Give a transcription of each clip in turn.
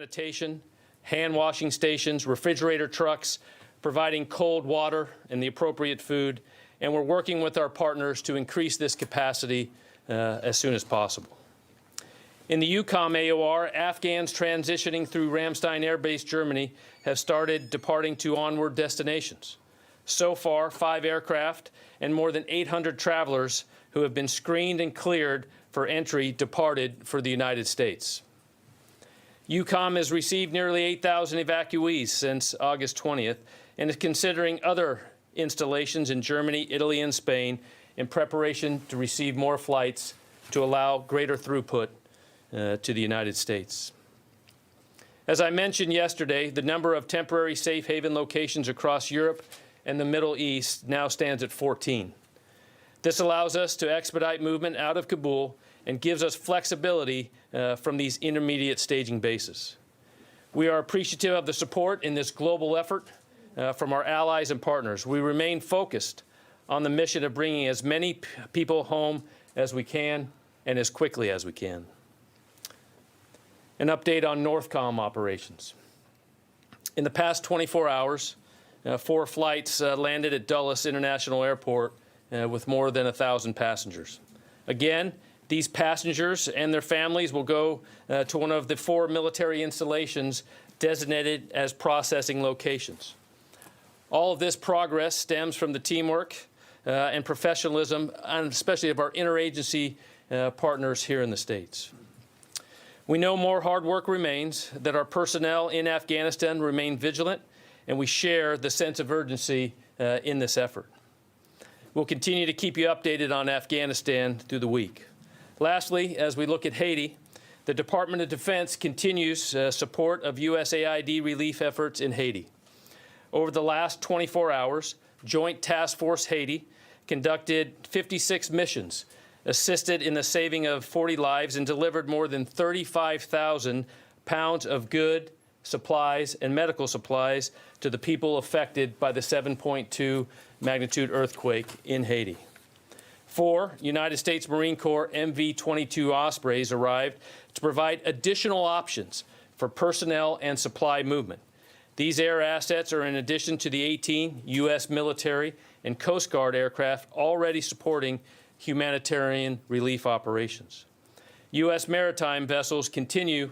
sanitation, hand washing stations, refrigerator trucks, providing cold water and the appropriate food, and we're working with our partners to increase this capacity as soon as possible. In the EUCOM AOR, Afghans transitioning through Ramstein Air Base, Germany, have started departing to onward destinations. So far, 5 aircraft and more than 800 travelers who have been screened and cleared for entry departed for the United States. EUCOM has received nearly 8,000 evacuees since August 20th and is considering other installations in Germany, Italy, and Spain in preparation to receive more flights to allow greater throughput to the United States. As I mentioned yesterday, the number of temporary safe haven locations across Europe and the Middle East now stands at 14. This allows us to expedite movement out of Kabul and gives us flexibility from these intermediate staging bases. We are appreciative of the support in this global effort from our allies and partners. We remain focused on the mission of bringing as many people home as we can and as quickly as we can. An update on Northcom operations. In the past 24 hours, 4 flights landed at Dulles International Airport with more than 1,000 passengers. Again, these passengers and their families will go to one of the 4 military installations designated as processing locations. All of this progress stems from the teamwork and professionalism, and especially of our interagency partners here in the States. We know more hard work remains, that our personnel in Afghanistan remain vigilant, and we share the sense of urgency in this effort. We'll continue to keep you updated on Afghanistan through the week. Lastly, as we look at Haiti, the Department of Defense continues support of USAID relief efforts in Haiti. Over the last 24 hours, Joint Task Force Haiti conducted 56 missions, assisted in the saving of 40 lives, and delivered more than 35,000 pounds of goods, supplies, and medical supplies to the people affected by the 7.2 magnitude earthquake in Haiti. 4 United States Marine Corps MV-22 Ospreys arrived to provide additional options for personnel and supply movement. These air assets are in addition to the 18 U.S. military and Coast Guard aircraft already supporting humanitarian relief operations. U.S. maritime vessels continue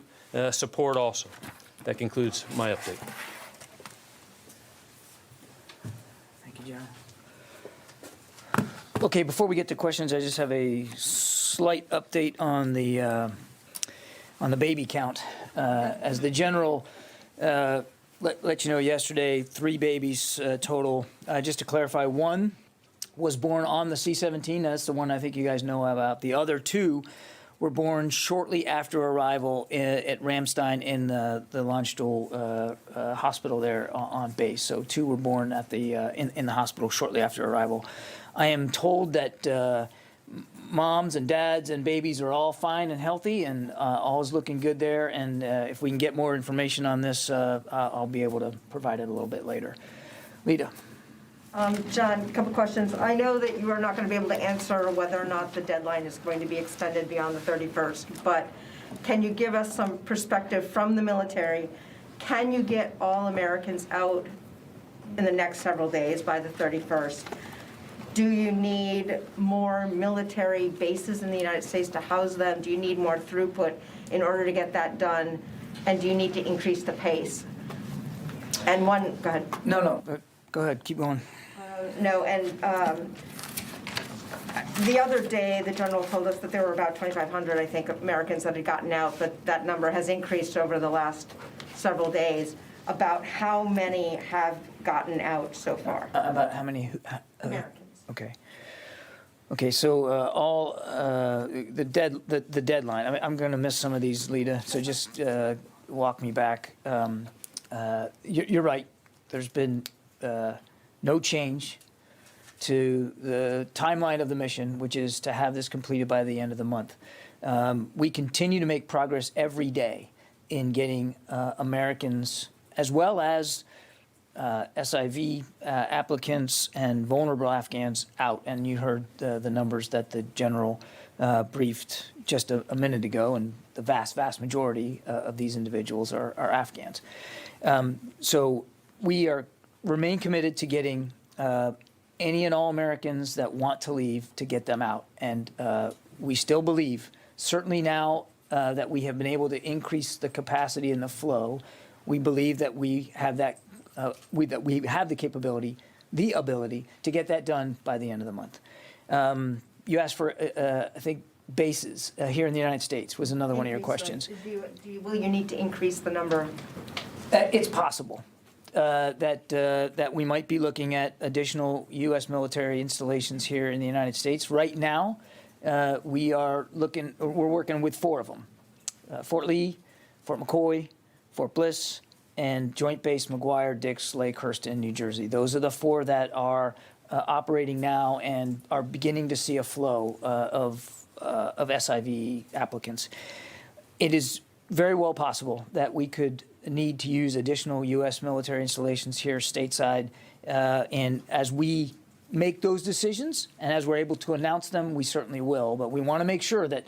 support also. That concludes my update. Thank you, John. Okay, before we get to questions, I just have a slight update on the baby count. As the general let you know yesterday, 3 babies total. Just to clarify, 1 was born on the C-17. That's the one I think you guys know about. The other 2 were born shortly after arrival at Ramstein in the Landstuhl hospital there on base. So 2 were born at the in the hospital shortly after arrival. I am told that moms and dads and babies are all fine and healthy, and all is looking good there. And if we can get more information on this, I'll be able to provide it a little bit later. Lita. John, a couple questions. I know that you are not going to be able to answer whether or not the deadline is going to be extended beyond the 31st, but can you give us some perspective from the military? Can you get all Americans out in the next several days by the 31st? Do you need more military bases in the United States to house them? Do you need more throughput in order to get that done? And do you need to increase the pace? And one, go ahead. No, go ahead, keep going. No, and the other day, the general told us that there were about 2,500, I think, Americans that had gotten out, but that number has increased over the last several days. About how many have gotten out so far? About how many? Americans. Okay. So all the deadline. I'm going to miss some of these, Lita. So just walk me back. You're right. There's been no change to the timeline of the mission, which is to have this completed by the end of the month. We continue to make progress every day in getting Americans, as well as SIV applicants and vulnerable Afghans out. And you heard the numbers that the general briefed just a minute ago, and the vast, vast majority of these individuals are Afghans. So we remain committed to getting any and all Americans that want to leave, to get them out. And we still believe, certainly now that we have been able to increase the capacity and the flow, we believe that we have that that we have the capability, the ability to get that done by the end of the month. You asked for, I think, bases here in the United States was another one of your questions. Will you need to increase the number? It's possible that we might be looking at additional U.S. military installations here in the United States. Right now, we're working with 4 of them: Fort Lee, Fort McCoy, Fort Bliss, and Joint Base McGuire, Dix, Lakehurst, in New Jersey. Those are the 4 that are operating now and are beginning to see a flow of SIV applicants. It is very well possible that we could need to use additional U.S. military installations here stateside, and as we make those decisions and as we're able to announce them, we certainly will. But we want to make sure that,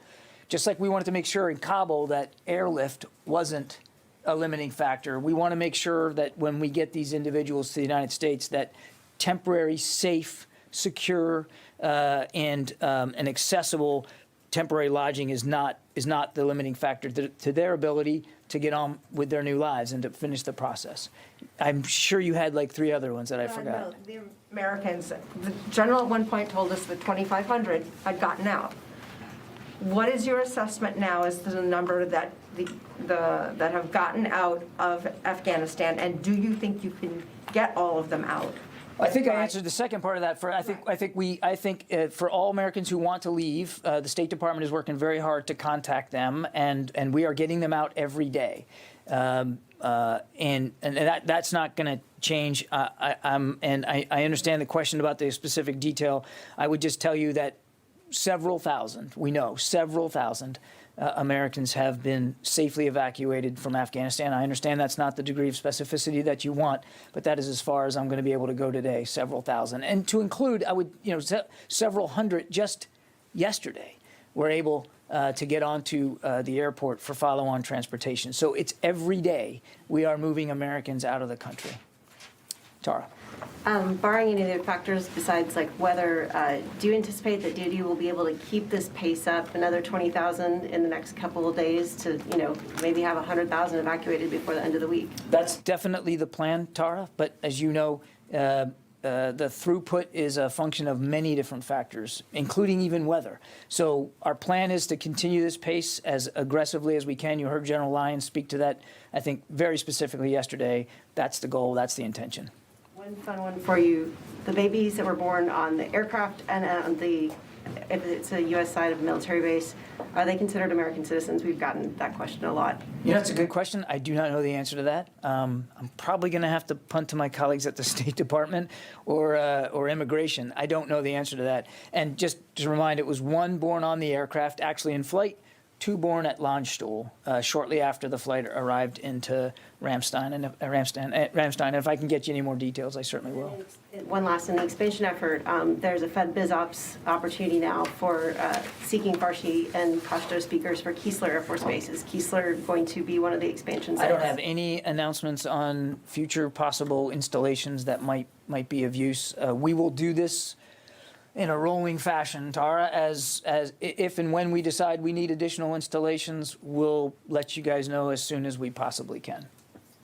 just like we wanted to make sure in Kabul that airlift wasn't a limiting factor, we want to make sure that when we get these individuals to the United States, that temporary, safe, secure, and accessible temporary lodging is not the limiting factor to their ability to get on with their new lives and to finish the process. I'm sure you had like 3 other ones that I forgot. No, the Americans, the general at one point told us that 2,500 had gotten out. What is your assessment now as to the number that that have gotten out of Afghanistan, and do you think you can get all of them out? I think I answered the second part of that. I think for all Americans who want to leave, the State Department is working very hard to contact them, and we are getting them out every day. And that's not going to change. I understand the question about the specific detail. I would just tell you that several thousand Americans have been safely evacuated from Afghanistan. I understand that's not the degree of specificity that you want, but that is as far as I'm going to be able to go today, several thousand. And to include, several hundred just yesterday were able to get onto the airport for follow-on transportation. So it's every day we are moving Americans out of the country. Tara. Barring any other factors besides like weather, do you anticipate that DoD will be able to keep this pace up another 20,000 in the next couple of days to, maybe have 100,000 evacuated before the end of the week? That's definitely the plan, Tara. But as you know, the throughput is a function of many different factors, including even weather. So our plan is to continue this pace as aggressively as we can. You heard General Lyons speak to that, I think, very specifically yesterday. That's the goal. That's the intention. One fun one for you. The babies that were born on the aircraft and on if it's a U.S. side of a military base, are they considered American citizens? We've gotten that question a lot. That's a good question. I do not know the answer to that. I'm probably going to have to punt to my colleagues at the State Department or Immigration. I don't know the answer to that. And just to remind, it was 1 born on the aircraft, actually in flight, 2 born at Landstuhl shortly after the flight arrived into Ramstein. And if I can get you any more details, I certainly will. One last, in the expansion effort, there's a Fed Biz Ops opportunity now for seeking Farsi and Pashto speakers for Keesler Air Force Base. Is Keesler going to be one of the expansion sites? I don't have any announcements on future possible installations that might be of use. We will do this in a rolling fashion, Tara, as if and when we decide we need additional installations, we'll let you guys know as soon as we possibly can.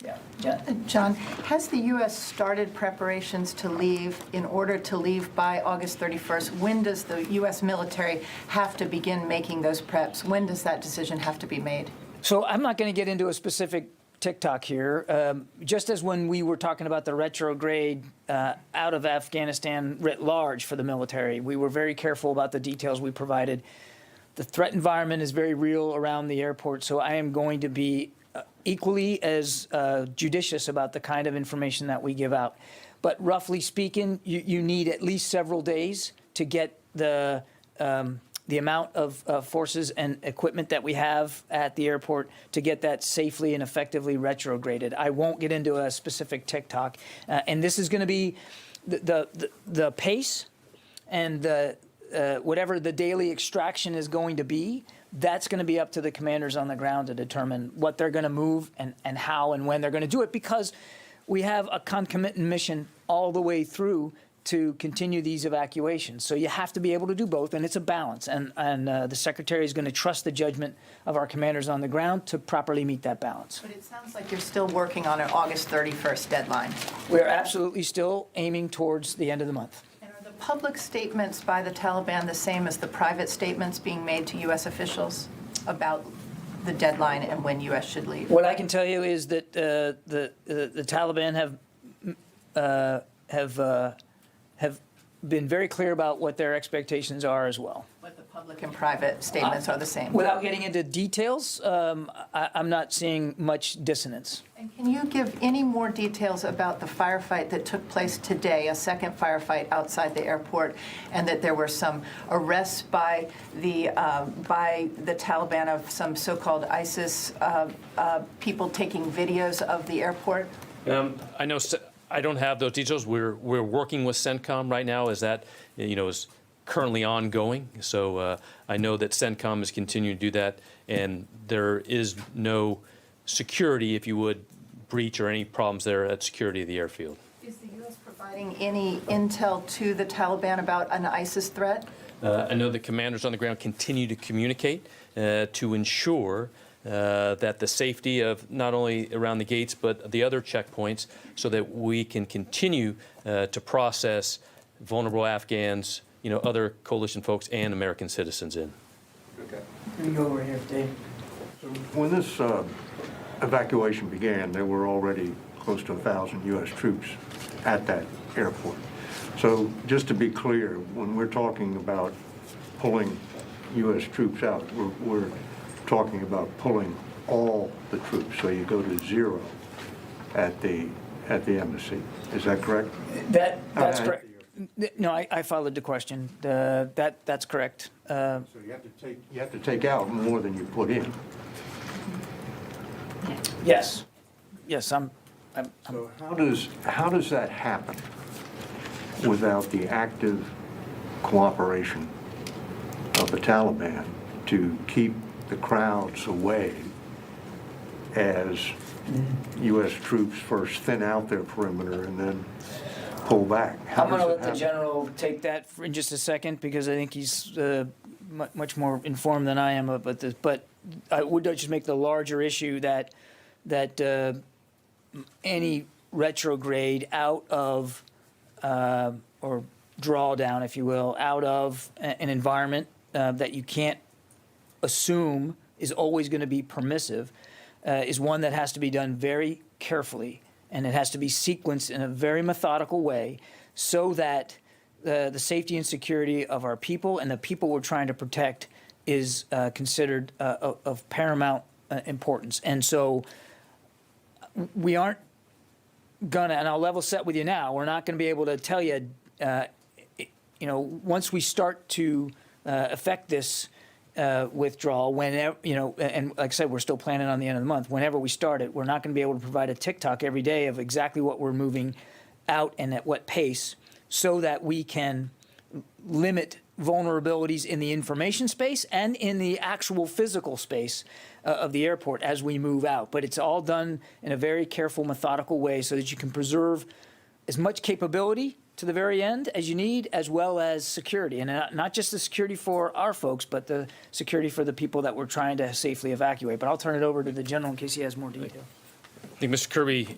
Yeah, Jen? John, has the U.S. started preparations to leave in order to leave by August 31st? When does the U.S. military have to begin making those preps? When does that decision have to be made? So I'm not going to get into a specific TikTok here. Just as when we were talking about the retrograde out of Afghanistan writ large for the military, we were very careful about the details we provided. The threat environment is very real around the airport, so I am going to be equally as judicious about the kind of information that we give out. But roughly speaking, you need at least several days to get the amount of forces and equipment that we have at the airport to get that safely and effectively retrograded. I won't get into a specific TikTok. And this is going to be the pace and whatever the daily extraction is going to be That's going to be up to the commanders on the ground to determine what they're going to move and how and when they're going to do it, because we have a concomitant mission all the way through to continue these evacuations. So you have to be able to do both, and it's a balance. And the Secretary is going to trust the judgment of our commanders on the ground to properly meet that balance. But it sounds like you're still working on an August 31st deadline. We're absolutely still aiming towards the end of the month. And are the public statements by the Taliban the same as the private statements being made to U.S. officials about the deadline and when U.S. should leave? What I can tell you is that the Taliban have been very clear about what their expectations are as well. But the public and private statements are the same. Without getting into details, I'm not seeing much dissonance. And can you give any more details about the firefight that took place today, a second firefight outside the airport, and that there were some arrests by the Taliban of some so-called ISIS people taking videos of the airport? I know. I don't have those details. We're working with CENTCOM right now, as that is currently ongoing. So I know that CENTCOM is continuing to do that, and there is no security, if you would, breach or any problems there at security of the airfield. Is the U.S. providing any intel to the Taliban about an ISIS threat? I know the commanders on the ground continue to communicate to ensure that the safety of not only around the gates but the other checkpoints, so that we can continue to process vulnerable Afghans, other coalition folks and American citizens in. Okay. Let me go over here, Dave. When this evacuation began, there were already close to 1,000 U.S. troops at that airport. So just to be clear, when we're talking about pulling U.S. troops out, we're talking about pulling all the troops, so you go to zero at the embassy. Is that correct? That's correct. No, I followed the question. That's correct. So you have to take out more than you put in. Yes. I'm So how does that happen without the active cooperation of the Taliban to keep the crowds away as U.S. troops first thin out their perimeter and then pull back? I'm going to let the general take that in just a second, because I think he's much more informed than I am about this. But I would just make the larger issue that any retrograde out of, or drawdown, if you will, out of an environment that you can't assume is always going to be permissive, is one that has to be done very carefully, and it has to be sequenced in a very methodical way, so that the safety and security of our people and the people we're trying to protect is considered of paramount importance. And so we aren't gonna, and I'll level set with you now, we're not gonna be able to tell you, once we start to affect this withdrawal, whenever, and like I said, we're still planning on the end of the month. Whenever we start it, we're not going to be able to provide a TikTok every day of exactly what we're moving out and at what pace, so that we can limit vulnerabilities in the information space and in the actual physical space of the airport as we move out. But it's all done in a very careful, methodical way, so that you can preserve as much capability to the very end as you need, as well as security. And not just the security for our folks, but the security for the people that we're trying to safely evacuate. But I'll turn it over to the general in case he has more detail. I think, Mr. Kirby,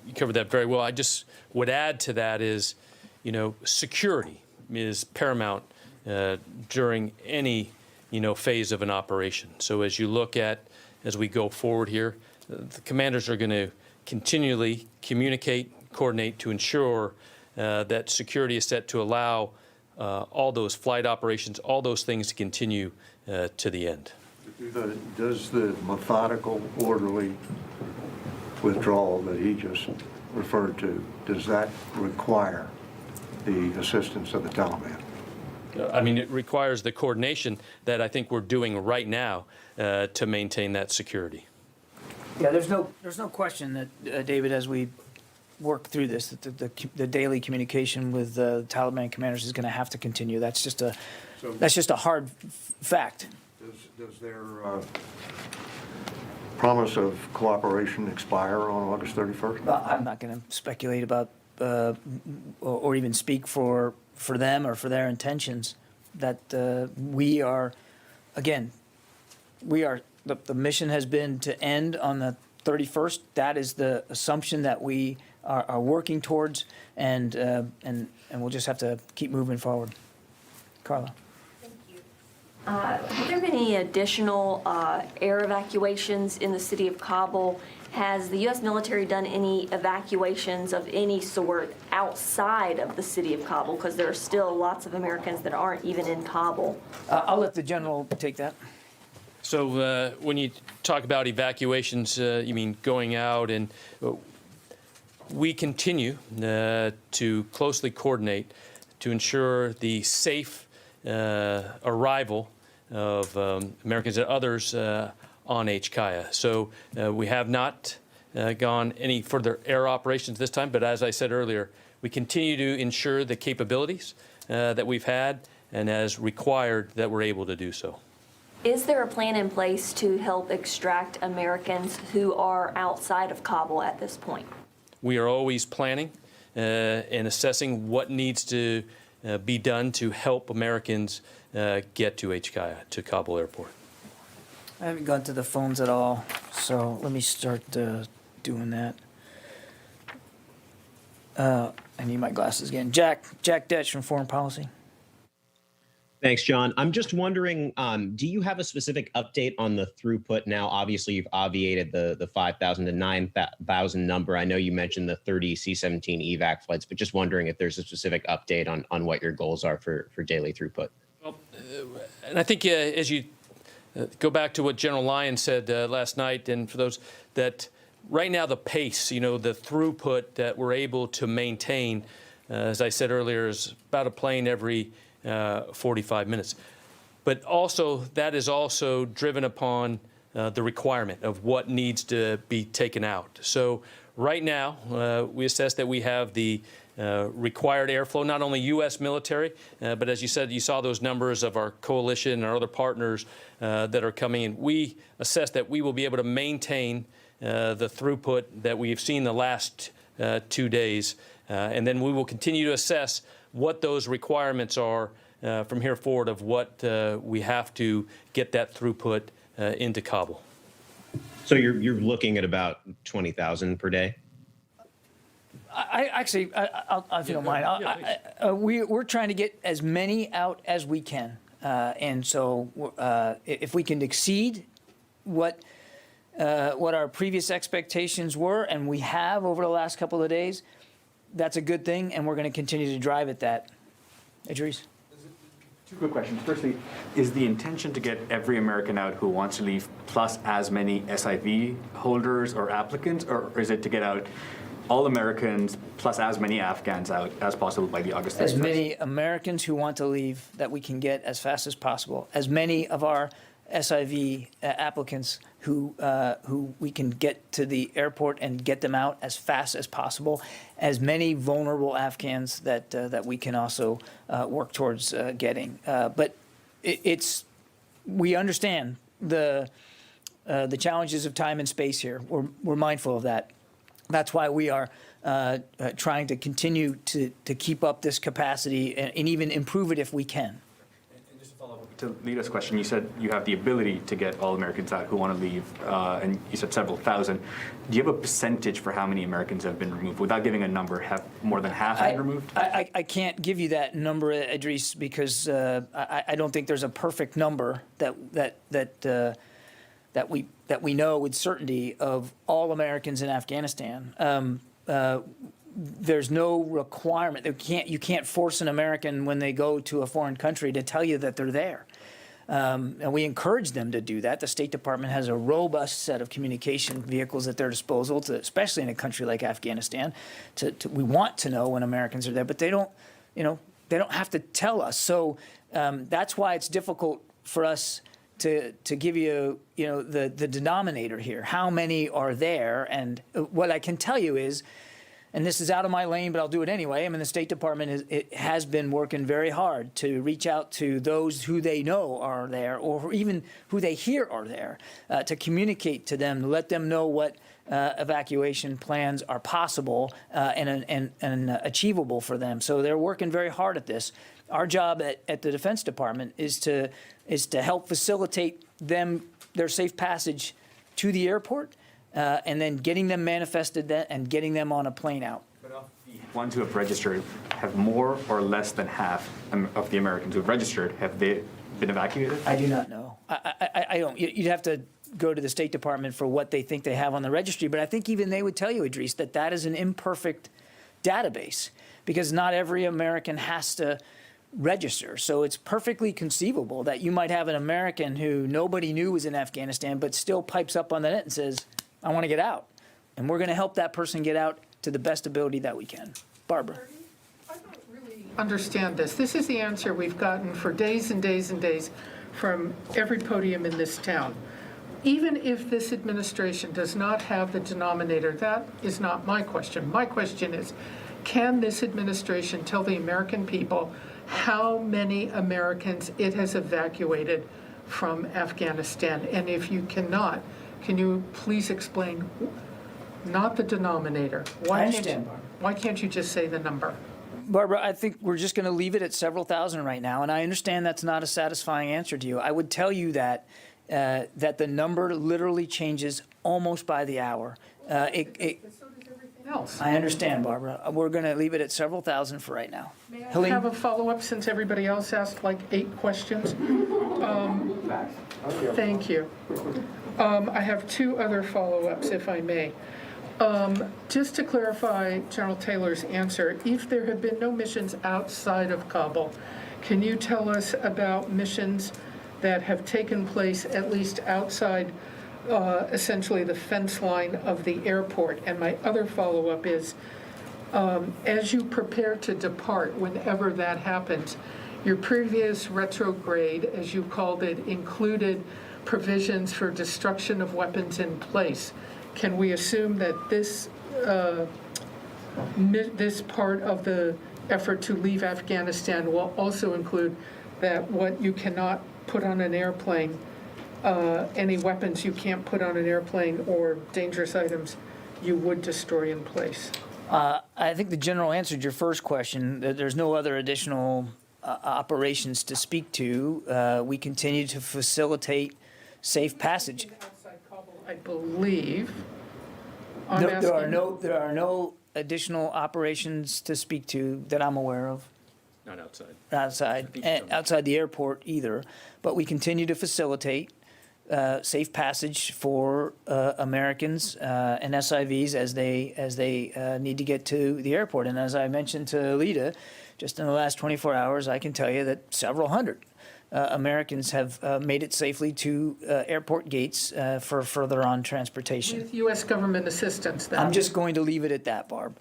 you covered that very well. I just would add to that is, security is paramount during any, phase of an operation. So as you look at, as we go forward here, the commanders are going to continually communicate, coordinate to ensure that security is set to allow all those flight operations, all those things to continue to the end. Does the methodical, orderly withdrawal that he just referred to, does that require the assistance of the Taliban? It requires the coordination that I think we're doing right now to maintain that security. Yeah, there's no question that, David, as we work through this, that the daily communication with the Taliban commanders is going to have to continue. That's just a hard fact. Does their promise of cooperation expire on August 31st? Well, I'm not going to speculate about or even speak for them or for their intentions. That we are, again, the mission has been to end on the 31st. That is the assumption that we are working towards, and we'll just have to keep moving forward. Carla. Have there been any additional air evacuations in the city of Kabul? Has the U.S. military done any evacuations of any sort outside of the city of Kabul? Because there are still lots of Americans that aren't even in Kabul. I'll let the general take that. So when you talk about evacuations, you mean going out, and we continue to closely coordinate to ensure the safe arrival of Americans and others on HKIA. So we have not gone any further air operations this time, but as I said earlier, we continue to ensure the capabilities that we've had, and as required that we're able to do so. Is there a plan in place to help extract Americans who are outside of Kabul at this point? We are always planning and assessing what needs to be done to help Americans get to HKIA, to Kabul Airport. I haven't gone to the phones at all, so let me start doing that. I need my glasses again. Jack Detch from Foreign Policy. Thanks, John. I'm just wondering, do you have a specific update on the throughput now? Obviously, you've obviated the 5,000 to 9,000 number. I know you mentioned the 30 C-17 evac flights, but just wondering if there's a specific update on what your goals are for daily throughput. Well, and I think as you go back to what General Lyon said last night, and for those that right now the pace, the throughput that we're able to maintain, as I said earlier, is about a plane every 45 minutes. But also, that is also driven upon the requirement of what needs to be taken out. So right now, we assess that we have the required airflow, not only U.S. military, but as you said, you saw those numbers of our coalition and our other partners that are coming in. We assess that we will be able to maintain the throughput that we've seen the last 2 days, and then we will continue to assess what those requirements are from here forward of what we have to get that throughput into Kabul. So you're looking at about 20,000 per day? If you don't mind, we're trying to get as many out as we can. And so if we can exceed what our previous expectations were, and we have over the last couple of days, that's a good thing, and we're going to continue to drive at that. Idris? Two quick questions. Firstly, is the intention to get every American out who wants to leave plus as many SIV holders or applicants, or is it to get out all Americans plus as many Afghans out as possible by the August 31st? As many Americans who want to leave that we can get as fast as possible. As many of our SIV applicants who we can get to the airport and get them out as fast as possible. As many vulnerable Afghans that we can also work towards getting. But we understand the challenges of time and space here. We're mindful of that. That's why we are trying to continue to keep up this capacity and even improve it if we can. And just to follow up to Lita's question, you said you have the ability to get all Americans out who want to leave, and you said several thousand. Do you have a percentage for how many Americans have been removed? Without giving a number, have more than half been removed? I can't give you that number, Idris, because I don't think there's a perfect number that we know with certainty of all Americans in Afghanistan. There's no requirement. You can't force an American when they go to a foreign country to tell you that they're there. And we encourage them to do that. The State Department has a robust set of communication vehicles at their disposal, especially in a country like Afghanistan. We want to know when Americans are there, but they don't have to tell us. So that's why it's difficult for us to give you, the denominator here. How many are there? And what I can tell you is, and this is out of my lane, but I'll do it anyway. I mean, the State Department has been working very hard to reach out to those who they know are there, or even who they hear are there, to communicate to them, to let them know what evacuation plans are possible and achievable for them. So they're working very hard at this. Our job at the Defense Department is to help facilitate their safe passage to the airport, and then getting them manifested and getting them on a plane out. But of the ones who have registered, have more or less than half of the Americans who have registered, have they been evacuated? I do not know. I don't. You'd have to go to the State Department for what they think they have on the registry, but I think even they would tell you, Idris, that is an imperfect database, because not every American has to register. So it's perfectly conceivable that you might have an American who nobody knew was in Afghanistan, but still pipes up on the net and says, I want to get out. And we're going to help that person get out to the best ability that we can. Barbara. I don't really understand this. This is the answer we've gotten for days and days and days from every podium in this town. Even if this administration does not have the denominator, that is not my question. My question is, can this administration tell the American people how many Americans it has evacuated from Afghanistan? And if you cannot, can you please explain, not the denominator? I understand, Barbara. Why can't you just say the number? Barbara, I think we're just going to leave it at several thousand right now, and I understand that's not a satisfying answer to you. I would tell you that the number literally changes almost by the hour. So does everything else. I understand, Barbara. We're going to leave it at several thousand for right now. May I Helene? have a follow-up since everybody else asked like 8 questions? Thank you. I have 2 other follow-ups, if I may. Just to clarify General Taylor's answer, if there have been no missions outside of Kabul, can you tell us about missions that have taken place at least outside essentially the fence line of the airport? And my other follow-up is, as you prepare to depart, whenever that happens, your previous retrograde, as you called it, included provisions for destruction of weapons in place. Can we assume that this part of the effort to leave Afghanistan will also include that what you cannot put on an airplane, any weapons you can't put on an airplane or dangerous items you would destroy in place? I think the general answered your first question. There's no other additional operations to speak to. We continue to facilitate safe passage. Outside Kabul, I believe. There are no additional operations to speak to that I'm aware of. Not outside. Outside the airport either, but we continue to facilitate safe passage for Americans and SIVs as they need to get to the airport. And as I mentioned to Lita, just in the last 24 hours, I can tell you that several hundred Americans have made it safely to airport gates for further on transportation. With U.S. government assistance, then? I'm just going to leave it at that, Barb.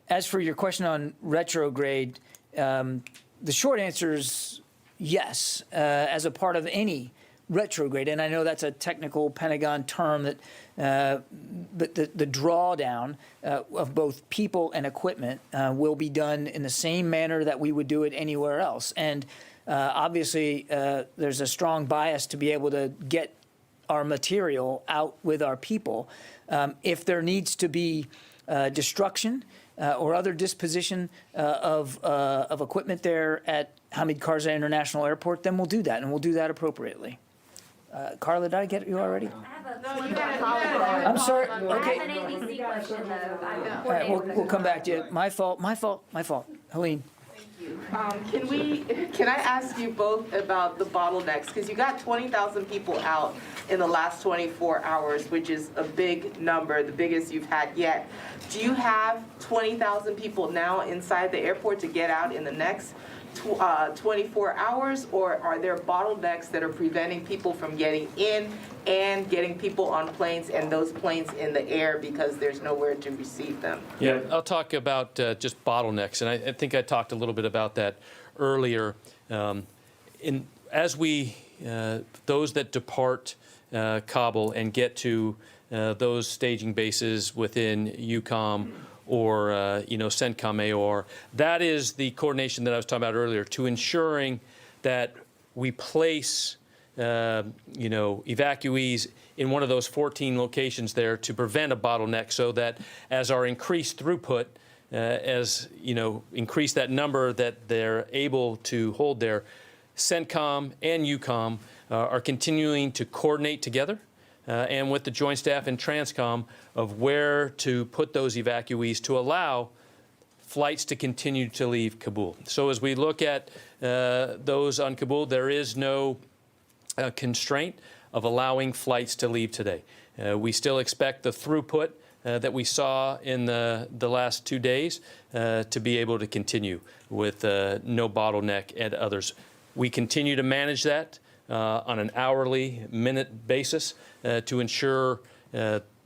As for your question on retrograde, the short answer is yes, as a part of any retrograde. And I know that's a technical Pentagon term that, but the drawdown of both people and equipment will be done in the same manner that we would do it anywhere else. And obviously, there's a strong bias to be able to get our material out with our people. If there needs to be destruction or other disposition of equipment there at Hamid Karzai International Airport, then we'll do that, and we'll do that appropriately. Carla, did I get you already? I'm sorry. Okay. I have an ABC question, though. All right, we'll come back to you. My fault. Helene. Can I ask you both about the bottlenecks? Because you got 20,000 people out in the last 24 hours, which is a big number, the biggest you've had yet. Do you have 20,000 people now inside the airport to get out in the next 24 hours, or are there bottlenecks that are preventing people from getting in and getting people on planes and those planes in the air because there's nowhere to receive them? Yeah, I'll talk about just bottlenecks, and I think I talked a little bit about that earlier. As we, those that depart Kabul and get to those staging bases within EUCOM or CENTCOM AOR. That is the coordination that I was talking about earlier, to ensuring that we place evacuees in one of those 14 locations there to prevent a bottleneck, so that as our increased throughput, increase that number that they're able to hold there, CENTCOM and EUCOM are continuing to coordinate together and with the Joint Staff and TRANSCOM of where to put those evacuees to allow flights to continue to leave Kabul. So as we look at those on Kabul, there is no constraint of allowing flights to leave today. We still expect the throughput that we saw in the last 2 days to be able to continue with no bottleneck and others. We continue to manage that on an hourly, minute basis to ensure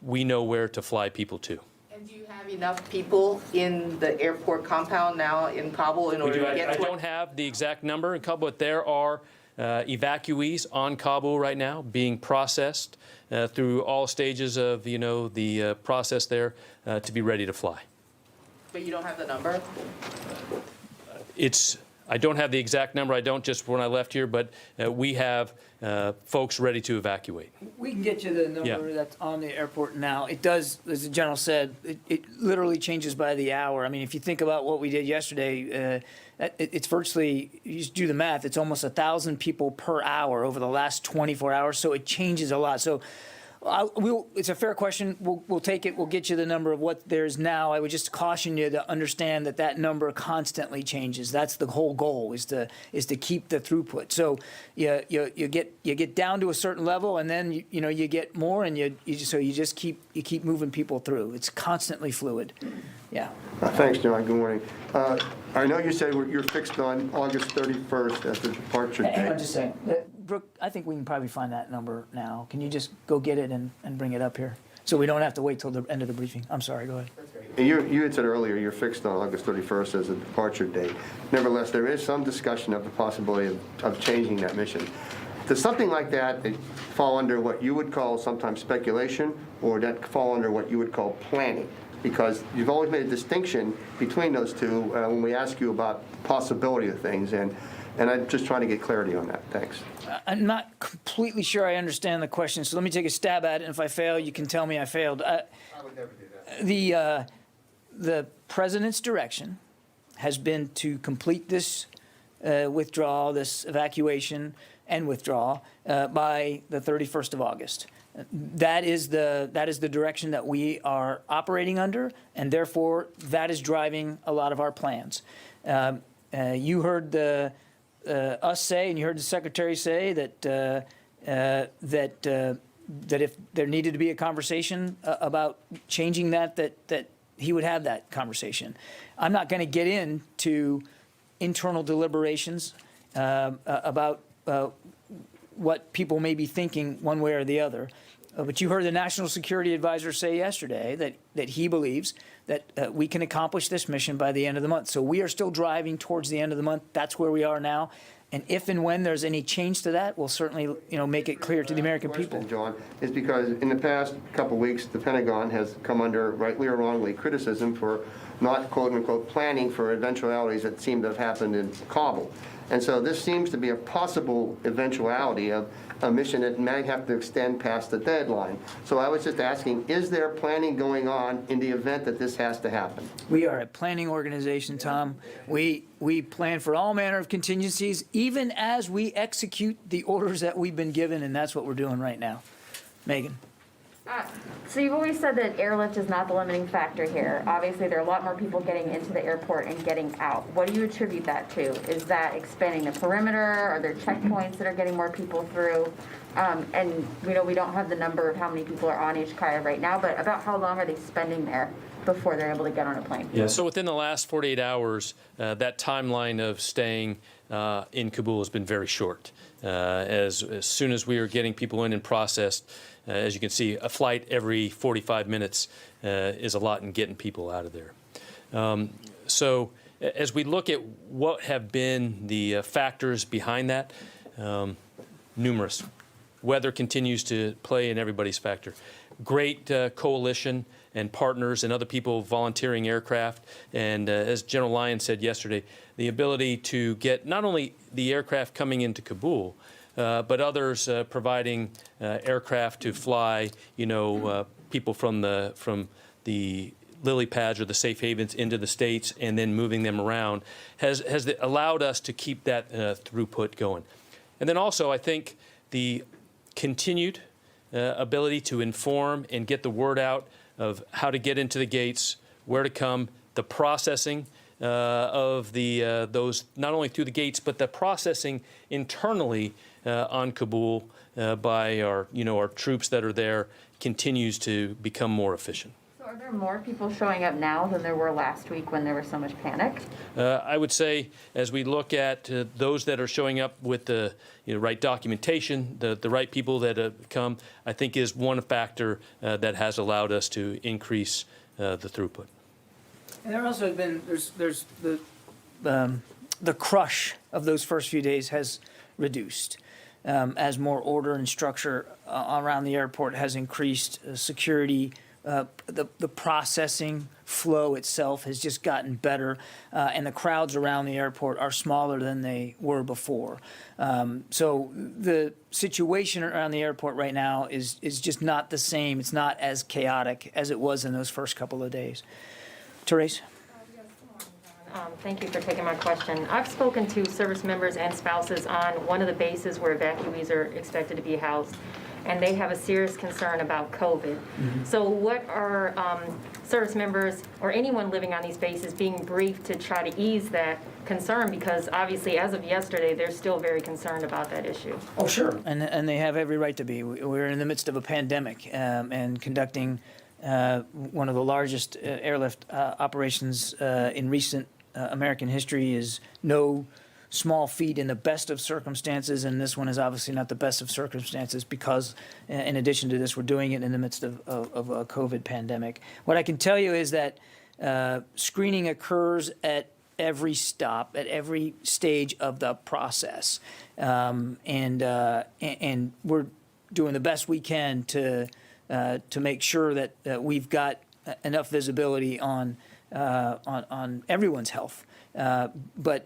we know where to fly people to. And do you have enough people in the airport compound now in Kabul in order to get I to don't have the exact number in Kabul, but there are evacuees on Kabul right now being processed through all stages of the process there to be ready to fly. But you don't have the number? I don't have the exact number. I don't just when I left here, but we have folks ready to evacuate. We can get you the number that's on the airport now. It does, as the general said, it literally changes by the hour. I mean, if you think about what we did yesterday, it's virtually, you just do the math, it's almost 1,000 people per hour over the last 24 hours, so it changes a lot. So it's a fair question. We'll take it. We'll get you the number of what there's now. I would just caution you to understand that number constantly changes. That's the whole goal, is to keep the throughput. So you get down to a certain level, and then you get more, and you just keep moving people through. It's constantly fluid. Yeah. Thanks, John. Good morning. I know you said you're fixed on August 31st as the departure date. Hang on just a second. Brooke, I think we can probably find that number now. Can you just go get it and bring it up here? So we don't have to wait till the end of the briefing. I'm sorry, go ahead. You had said earlier you're fixed on August 31st as a departure date. Nevertheless, there is some discussion of the possibility of changing that mission. Does something like that fall under what you would call sometimes speculation, or that fall under what you would call planning? Because you've always made a distinction between those two when we ask you about possibility of things, and I'm just trying to get clarity on that. Thanks. I'm not completely sure I understand the question, so let me take a stab at it, and if I fail, you can tell me I failed. I would never do that. The President's direction has been to complete this withdrawal, this evacuation and withdrawal by the 31st of August. That is the direction that we are operating under, and therefore that is driving a lot of our plans. You heard us say, and you heard the Secretary say that if there needed to be a conversation about changing that he would have that conversation. I'm not going to get into internal deliberations about what people may be thinking one way or the other. But you heard the National Security Advisor say yesterday that he believes that we can accomplish this mission by the end of the month. So we are still driving towards the end of the month. That's where we are now. And if and when there's any change to that, we'll certainly make it clear to the American people. John, is because in the past couple of weeks, the Pentagon has come under, rightly or wrongly, criticism for not, quote unquote, planning for eventualities that seem to have happened in Kabul. And so this seems to be a possible eventuality of a mission that may have to extend past the deadline. So I was just asking, is there planning going on in the event that this has to happen? We are a planning organization, Tom. We plan for all manner of contingencies, even as we execute the orders that we've been given, and that's what we're doing right now. Megan. So you've always said that airlift is not the limiting factor here. Obviously, there are a lot more people getting into the airport and getting out. What do you attribute that to? Is that expanding the perimeter? Are there checkpoints that are getting more people through? And we know we don't have the number of how many people are on Evacuee right now, but about how long are they spending there before they're able to get on a plane? Yeah. So within the last 48 hours, that timeline of staying in Kabul has been very short. As soon as we are getting people in and processed, as you can see, a flight every 45 minutes is a lot in getting people out of there. So as we look at what have been the factors behind that, numerous. Weather continues to play in everybody's factor. great coalition and partners and other people volunteering aircraft. And as General Lyons said yesterday, the ability to get not only the aircraft coming into Kabul, but others providing aircraft to fly, people from the lily pads or the safe havens into the States and then moving them around has allowed us to keep that throughput going. And then also, I think the continued ability to inform and get the word out of how to get into the gates, where to come, the processing of those, not only through the gates, but the processing internally on Kabul by our troops that are there continues to become more efficient. So are there more people showing up now than there were last week when there was so much panic? I would say, as we look at those that are showing up with the right documentation, the right people that have come, I think is one factor that has allowed us to increase the throughput. And there also has been, there's the crush of those first few days has reduced. As more order and structure around the airport has increased, security, the processing flow itself has just gotten better, and the crowds around the airport are smaller than they were before. So the situation around the airport right now is just not the same. It's not as chaotic as it was in those first couple of days. Therese? Thank you for taking my question. I've spoken to service members and spouses on one of the bases where evacuees are expected to be housed, and they have a serious concern about COVID. So what are service members or anyone living on these bases being briefed to try to ease that concern? Because obviously, as of yesterday, they're still very concerned about that issue. Oh, sure. And they have every right to be. We're in the midst of a pandemic and conducting one of the largest airlift operations in recent American history is no small feat in the best of circumstances, and this one is obviously not the best of circumstances because, in addition to this, we're doing it in the midst of a COVID pandemic. What I can tell you is that screening occurs at every stop, at every stage of the process, and we're doing the best we can to make sure that we've got enough visibility on everyone's health. But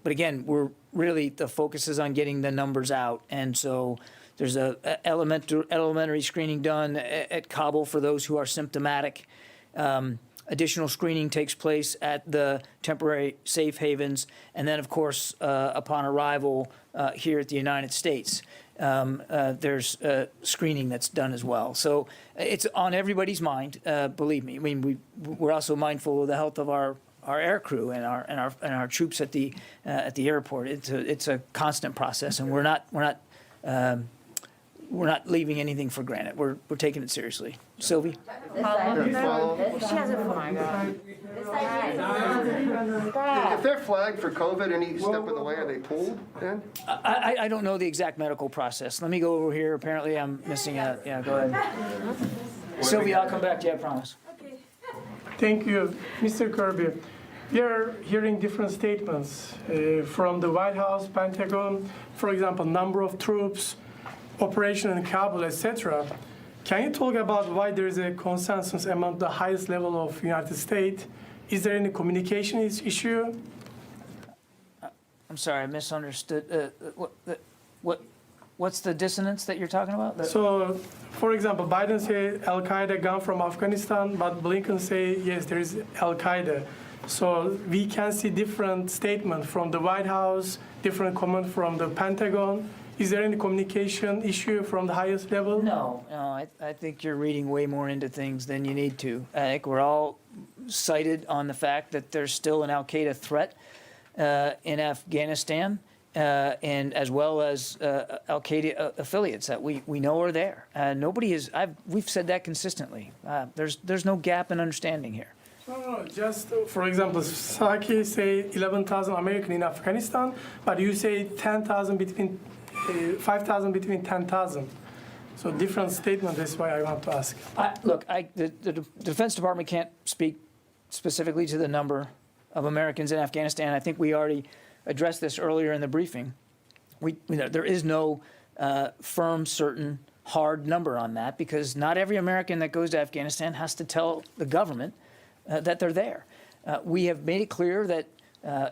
again, the focus is on getting the numbers out. And so there's a elementary screening done at Kabul for those who are symptomatic. Additional screening takes place at the temporary safe havens. And then, of course, upon arrival here at the United States, there's screening that's done as well. So it's on everybody's mind, believe me. I mean, we're also mindful of the health of our air crew and our troops at the airport. It's a constant process, and we're not leaving anything for granted. We're taking it seriously. Sylvie? She has a phone. If they're flagged for COVID any step of the way, are they pulled then? I don't know the exact medical process. Let me go over here. Apparently I'm missing out. Yeah, go ahead. Sylvie, I'll come back to you, I promise. Thank you. Mr. Kirby, we are hearing different statements from the White House, Pentagon, for example, number of troops, operation in Kabul, etc. Can you talk about why there is a consensus among the highest level of United States? Is there any communication issue? I'm sorry, I misunderstood. What's the dissonance that you're talking about? So, for example, Biden said Al-Qaeda gone from Afghanistan, but Blinken say, yes, there is Al-Qaeda. So we can see different statements from the White House, different comments from the Pentagon. Is there any communication issue from the highest level? No, I think you're reading way more into things than you need to. I think we're all cited on the fact that there's still an Al-Qaeda threat in Afghanistan, and as well as Al-Qaeda affiliates that we know are there. We've said that consistently. There's no gap in understanding here. No, just for example, Saki say 11,000 American in Afghanistan, but you say 10,000 between 5,000 between 10,000. So different statement. That's why I want to ask. The Defense Department can't speak specifically to the number of Americans in Afghanistan. I think we already addressed this earlier in the briefing. There is no firm, certain, hard number on that, because not every American that goes to Afghanistan has to tell the government that they're there. We have made it clear that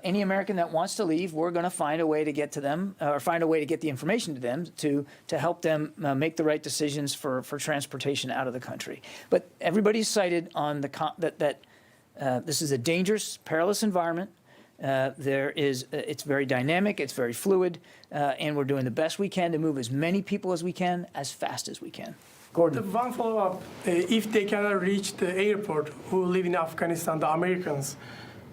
any American that wants to leave, we're going to find a way to get to them, or find a way to get the information to them to help them make the right decisions for transportation out of the country. But everybody's cited on that this is a dangerous, perilous environment. It's very dynamic, it's very fluid, and we're doing the best we can to move as many people as we can, as fast as we can. Gordon. One follow-up, if they cannot reach the airport who live in Afghanistan, the Americans,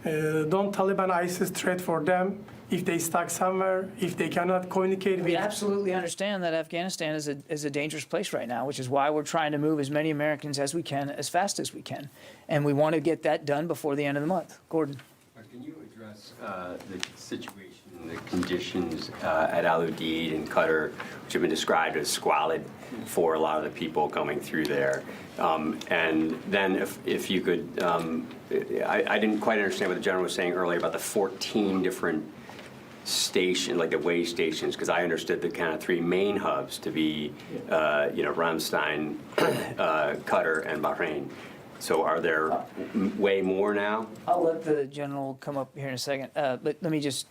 don't Taliban ISIS threat for them if they stuck somewhere, if they cannot communicate with... We absolutely understand that Afghanistan is a dangerous place right now, which is why we're trying to move as many Americans as we can, as fast as we can. And we want to get that done before the end of the month. Gordon. Can you address the situation, the conditions at Al Udeid and Qatar, which have been described as squalid for a lot of the people coming through there? And then if you could, I didn't quite understand what the general was saying earlier about the 14 different stations, like the way stations, because I understood the kind of 3 main hubs to be, Ramstein, Qatar, and Bahrain. So are there way more now? I'll let the general come up here in a second, but let me just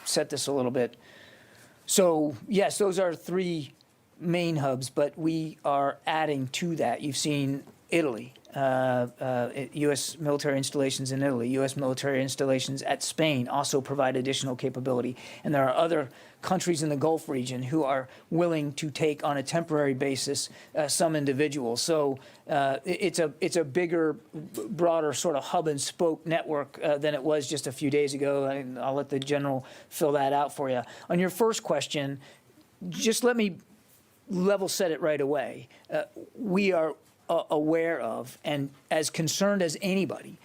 set this a little bit. So yes, those are 3 main hubs, but we are adding to that. You've seen Italy, U.S. military installations in Italy, U.S. military installations at Spain also provide additional capability. And there are other countries in the Gulf region who are willing to take on a temporary basis some individuals. So it's a bigger, broader sort of hub and spoke network than it was just a few days ago. And I'll let the general fill that out for you. On your first question, just let me level set it right away. We are aware of and as concerned as anybody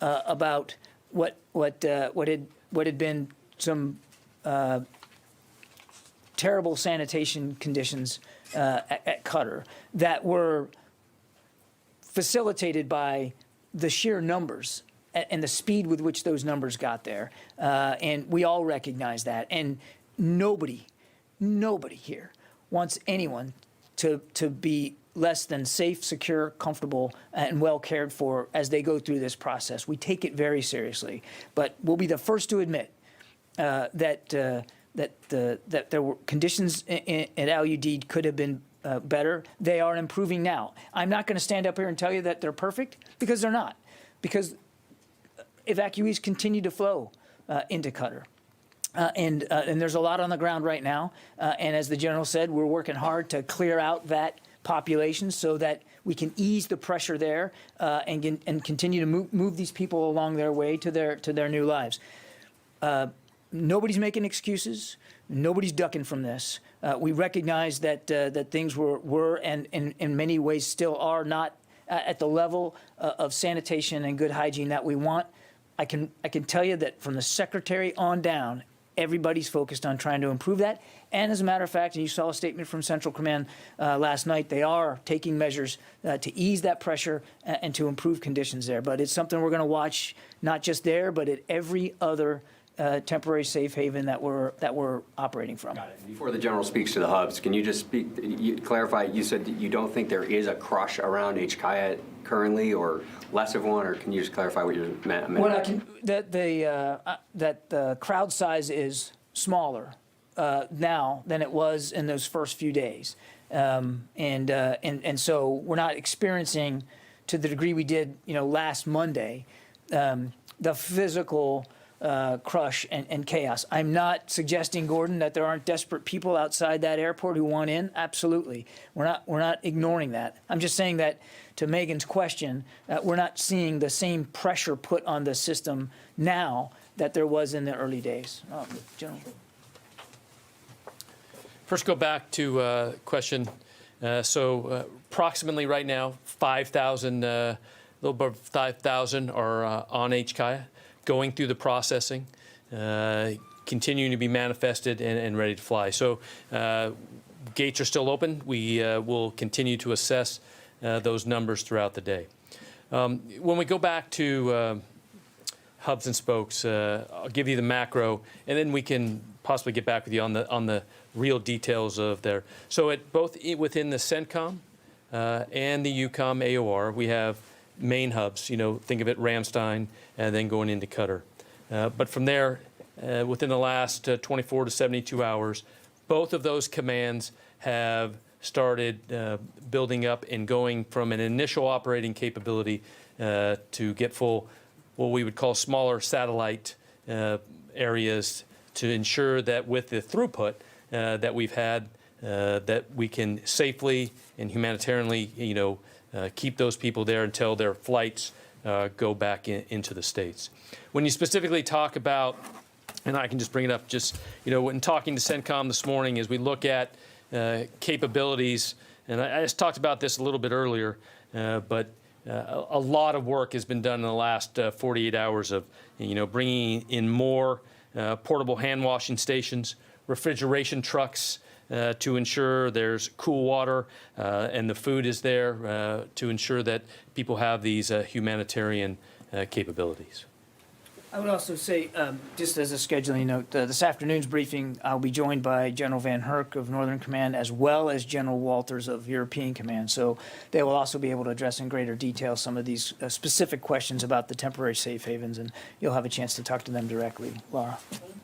about what had been some terrible sanitation conditions at Qatar that were facilitated by the sheer numbers and the speed with which those numbers got there. And we all recognize that. And nobody here wants anyone to be less than safe, secure, comfortable, and well cared for as they go through this process. We take it very seriously. But we'll be the first to admit that there were conditions at Al Udeid could have been better. They are improving now. I'm not going to stand up here and tell you that they're perfect, because they're not. Because evacuees continue to flow into Qatar. And there's a lot on the ground right now. And as the general said, we're working hard to clear out that population so that we can ease the pressure there and continue to move these people along their way to their new lives. Nobody's making excuses. Nobody's ducking from this. We recognize that things were and in many ways still are not at the level of sanitation and good hygiene that we want. I can tell you that from the secretary on down, everybody's focused on trying to improve that. And as a matter of fact, and you saw a statement from Central Command last night, they are taking measures to ease that pressure and to improve conditions there. But it's something we're going to watch, not just there, but at every other temporary safe haven that we're operating from. Got it. Before the general speaks to the hubs, can you just clarify? You said that you don't think there is a crush around HKIA currently, or less of one, or can you just clarify what you meant? That the crowd size is smaller now than it was in those first few days, and so we're not experiencing to the degree we did, last Monday, the physical crush and chaos. I'm not suggesting, Gordon, that there aren't desperate people outside that airport who want in. Absolutely, we're not ignoring that. I'm just saying that, to Megan's question, we're not seeing the same pressure put on the system now that there was in the early days. General. First, go back to question. Approximately right now, 5,000, a little above 5,000 are on HKIA, going through the processing, continuing to be manifested and ready to fly. So gates are still open. We will continue to assess those numbers throughout the day. When we go back to hubs and spokes, I'll give you the macro, and then we can possibly get back with you on the real details of there. So within the CENTCOM and the EUCOM AOR, we have main hubs. Think of it Ramstein and then going into Qatar. But from there, within the last 24 to 72 hours, both of those commands have started building up and going from an initial operating capability to get full, what we would call smaller satellite areas, to ensure that with the throughput that we've had, that we can safely and humanitarianly, keep those people there until their flights go back into the States. When you specifically talk about, and I can just bring it up, when talking to CENTCOM this morning, as we look at capabilities, and I just talked about this a little bit earlier, but a lot of work has been done in the last 48 hours of, bringing in more portable hand washing stations, refrigeration trucks to ensure there's cool water and the food is there to ensure that people have these humanitarian capabilities. I would also say, just as a scheduling note, this afternoon's briefing, I'll be joined by General Van Herk of Northern Command, as well as General Walters of European Command. So they will also be able to address in greater detail some of these specific questions about the temporary safe havens, and you'll have a chance to talk to them directly. Laura. Thank you.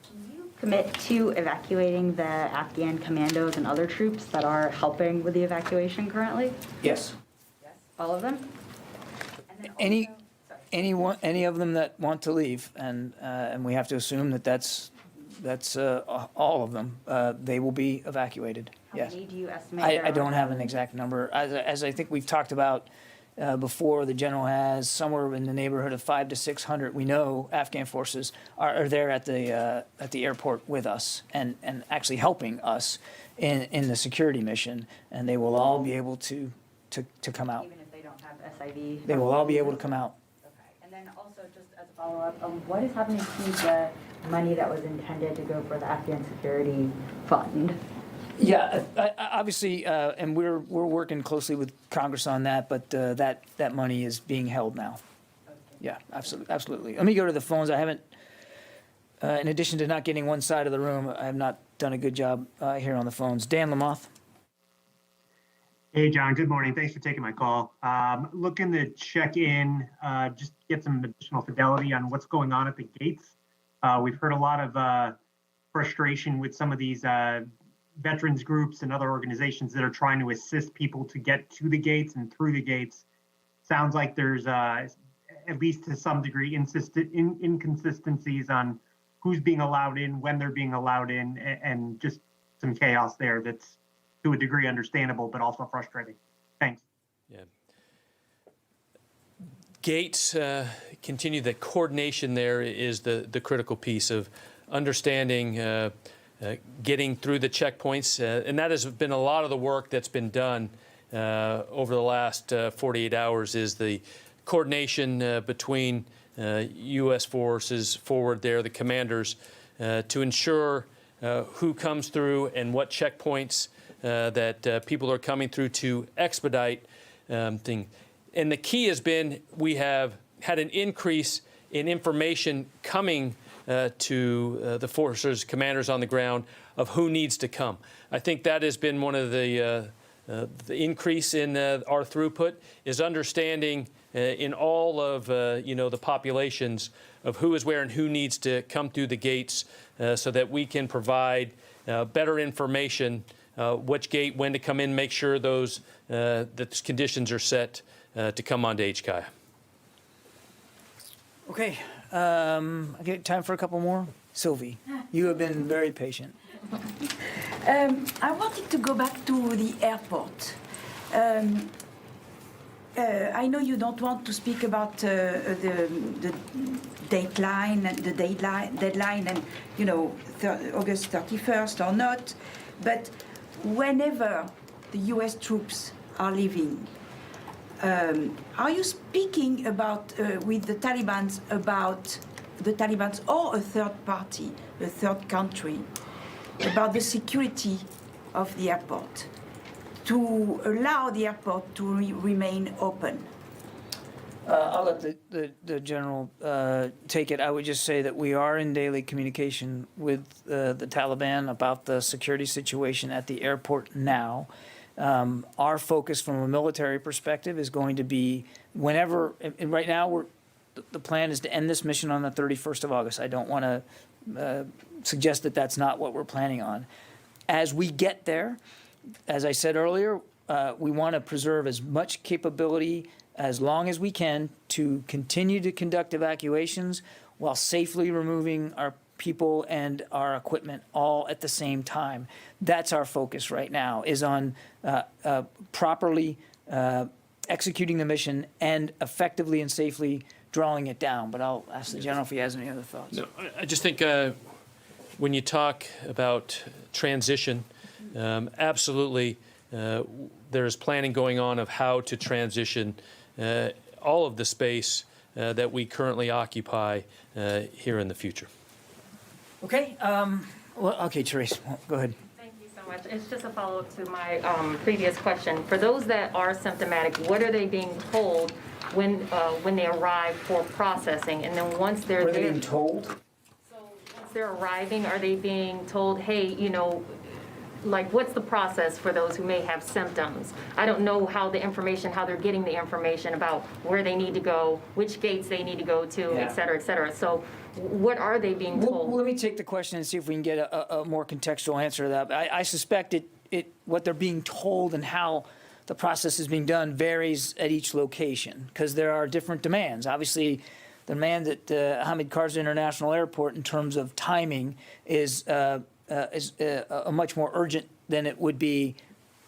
Can you commit to evacuating the Afghan commandos and other troops that are helping with the evacuation currently? Yes. Yes. All of them? Any of them that want to leave, and we have to assume that that's all of them. They will be evacuated. Yes. How many do you estimate? I don't have an exact number. As I think we've talked about before, the general has somewhere in the neighborhood of 500 to 600. We know Afghan forces are there at the airport with us and actually helping us in the security mission, and they will all be able to come out. Even if they don't have SIV? They will all be able to come out. And then also, just as a follow-up, what is happening to the money that was intended to go for the Afghan security fund? Yeah, obviously, and we're working closely with Congress on that, but that money is being held now. Yeah, absolutely. Let me go to the phones. I haven't, in addition to not getting one side of the room, I have not done a good job here on the phones. Dan Lamoth. Hey, John, good morning. Thanks for taking my call. Looking to check in, just get some additional fidelity on what's going on at the gates. We've heard a lot of frustration with some of these veterans groups and other organizations that are trying to assist people to get to the gates and through the gates. Sounds like there's, at least to some degree, inconsistencies on who's being allowed in, when they're being allowed in, and just some chaos there that's to a degree understandable, but also frustrating. Thanks. Yeah. Gates continue. The coordination there is the critical piece of understanding, getting through the checkpoints, and that has been a lot of the work that's been done over the last 48 hours. Is the coordination between U.S. forces forward there, the commanders, to ensure who comes through and what checkpoints that people are coming through to expedite things. And the key has been we have had an increase in information coming to the forces, commanders on the ground of who needs to come. I think that has been one of the increase in our throughput is understanding in all of the populations of who is where and who needs to come through the gates so that we can provide better information, which gate, when to come in, make sure those the conditions are set to come onto HKIA. Okay, okay, time for a couple more. Sylvie, you have been very patient. I wanted to go back to the airport. I know you don't want to speak about the deadline and August 31st or not, but whenever the U.S. troops are leaving, are you speaking about with the Taliban about the Taliban or a third party, a third country, about the security of the airport, to allow the airport to remain open? I'll let the general take it. I would just say that we are in daily communication with the Taliban about the security situation at the airport now. Our focus from a military perspective is going to be whenever, and right now the plan is to end this mission on the 31st of August. I don't want to suggest that that's not what we're planning on. As we get there, as I said earlier, we want to preserve as much capability as long as we can to continue to conduct evacuations while safely removing our people and our equipment all at the same time. That's our focus right now, is on properly executing the mission and effectively and safely drawing it down. But I'll ask the general if he has any other thoughts. No, I just think when you talk about transition, absolutely there is planning going on of how to transition all of the space that we currently occupy here in the future. Okay. Okay, Therese, go ahead. Thank you so much. It's just a follow-up to my previous question. For those that are symptomatic, what are they being told when they arrive for processing? And then once they're What are there, they being told? So once they're arriving, are they being told, hey, you know, like what's the process for those who may have symptoms? I don't know how they're getting the information about where they need to go, which gates they need to go to, et cetera, et cetera. So what are they being told? Well, let me take the question and see if we can get a more contextual answer to that. I suspect what they're being told and how the process is being done varies at each location because there are different demands. Obviously, the demand at Hamid Karzai International Airport in terms of timing is much more urgent than it would be,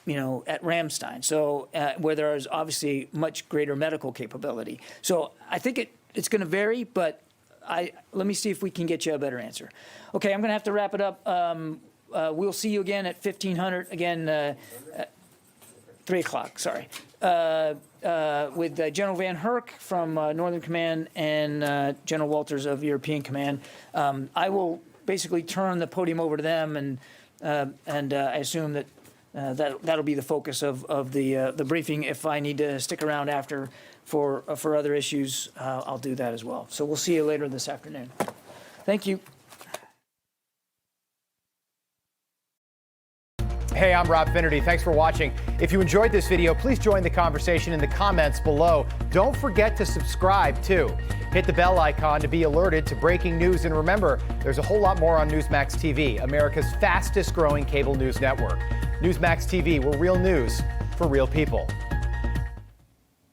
you know, at Ramstein. So where there is obviously much greater medical capability. So I think it's going to vary, but let me see if we can get you a better answer. Okay, I'm going to have to wrap it up. We'll see you again at 1500, again, 3 o'clock, sorry, with General Van Herk from Northern Command and General Walters of European Command. I will basically turn the podium over to them, and I assume that that'll be the focus of the briefing. If I need to stick around after for other issues, I'll do that as well. So we'll see you later this afternoon. Thank you. Hey, I'm Rob Finnerty. Thanks for watching. If you enjoyed this video, please join the conversation in the comments below. Don't forget to subscribe, too. Hit the bell icon to be alerted to breaking news. And remember, there's a whole lot more on Newsmax TV, America's fastest growing cable news network. Newsmax TV, we're real news for real people.